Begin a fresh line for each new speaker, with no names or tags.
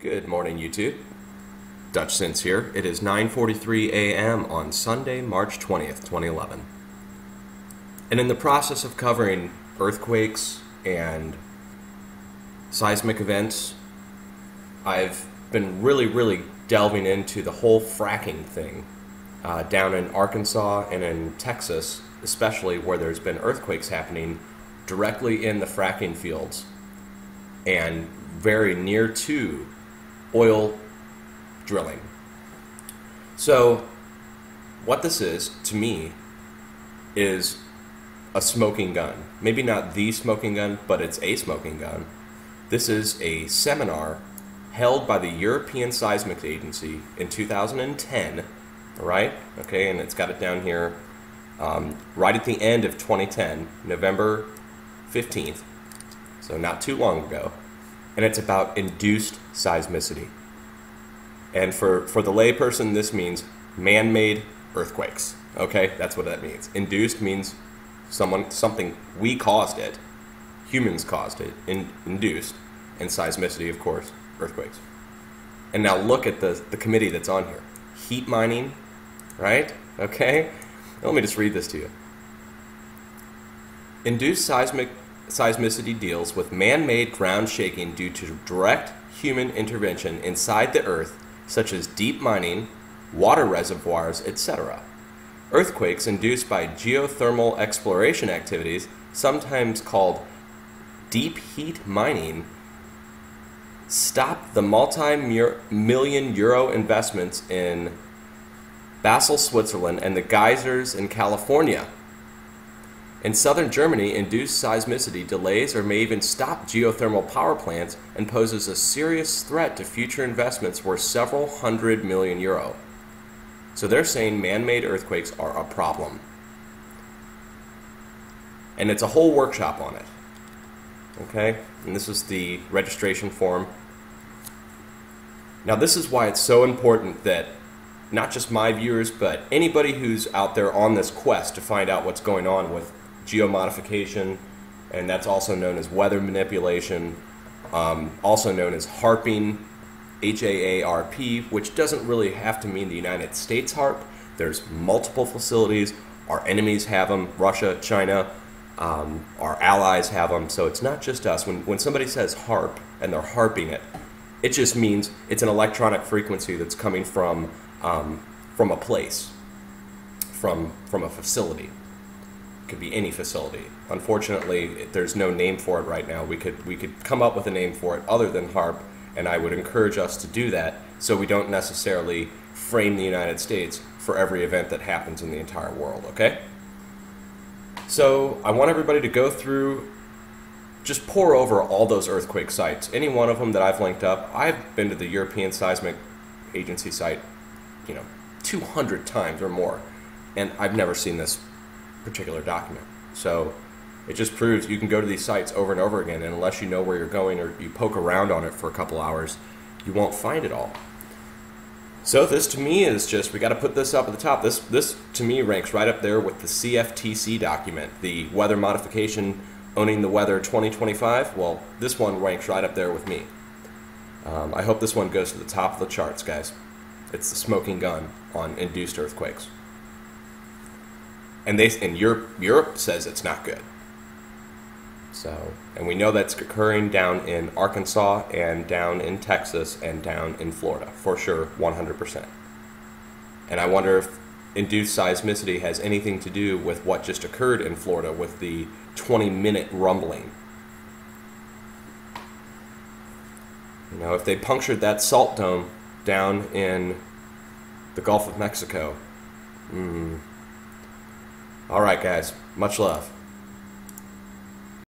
Good morning, YouTube. dutchsinse here. It is 9:43 a.m. on Sunday, March 20th, 2011. And in the process of covering earthquakes and seismic events, I've been really delving into the whole fracking thing down in Arkansas and in Texas, especially where there's been earthquakes happening directly in the fracking fields and very near to oil drilling. So what this is, to me, is a smoking gun. Maybe not the smoking gun, but it's a smoking gun. This is a seminar held by the European Seismic Agency in 2010, right? Okay, and it's got it down here right at the end of 2010, November 15th, so not too long ago. And it's about induced seismicity. And for the layperson, this means man-made earthquakes. Okay, that's what that means. Induced means something we caused it, humans caused it, induced, and seismicity, of course, earthquakes. And now look at the committee that's on here. Heat mining, right? Okay, let me just read this to you. Induced seismicity deals with man-made ground shaking due to direct human intervention inside the earth, such as deep mining, water reservoirs, etc. Earthquakes induced by geothermal exploration activities, sometimes called deep heat mining, stop the multi-million euro investments in Basel, Switzerland, and the geysers in California. In southern Germany, induced seismicity delays or may even stop geothermal power plants and poses a serious threat to future investments worth several hundred million euro. So they're saying man-made earthquakes are a problem. And it's a whole workshop on it. Okay? And this is the registration form. Now this is why it's so important that not just my viewers, but anybody who's out there on this quest to find out what's going on with geomodification, and that's also known as weather manipulation, also known as HAARPing, H.A.A.R.P, which doesn't really have to mean the United States HAARP. There's multiple facilities. Our enemies have them, Russia, China, our allies have them, so it's not just us. When somebody says HAARP and they're HAARPing it, it just means it's an electronic frequency that's coming from a place, from a facility. It could be any facility. Unfortunately, there's no name for it right now. We could come up with a name for it other than HAARP, and I would encourage us to do that so we don't necessarily frame the United States for every event that happens in the entire world, okay? So I want everybody to go through, just pour over all those earthquake sites. Any one of them that I've linked up. I've been to the European Seismic Agency site, 200 times or more, and I've never seen this particular document. So it just proves you can go to these sites over and over again, and unless you know where you're going or you poke around on it for a couple hours, you won't find it all. So this to me is just, we got to put this up at the top. This to me ranks right up there with the CFTC document, the Weather Modification Owning the Weather 2025. Well, this one ranks right up there with me. I hope this one goes to the top of the charts, guys. It's the smoking gun on induced earthquakes. And Europe says it's not good. So, and we know that's occurring down in Arkansas and down in Texas and down in Florida, for sure, 100%. And I wonder if induced seismicity has anything to do with what just occurred in Florida with the 20-minute rumbling. If they punctured that salt dome down in the Gulf of Mexico. All right, guys. Much love.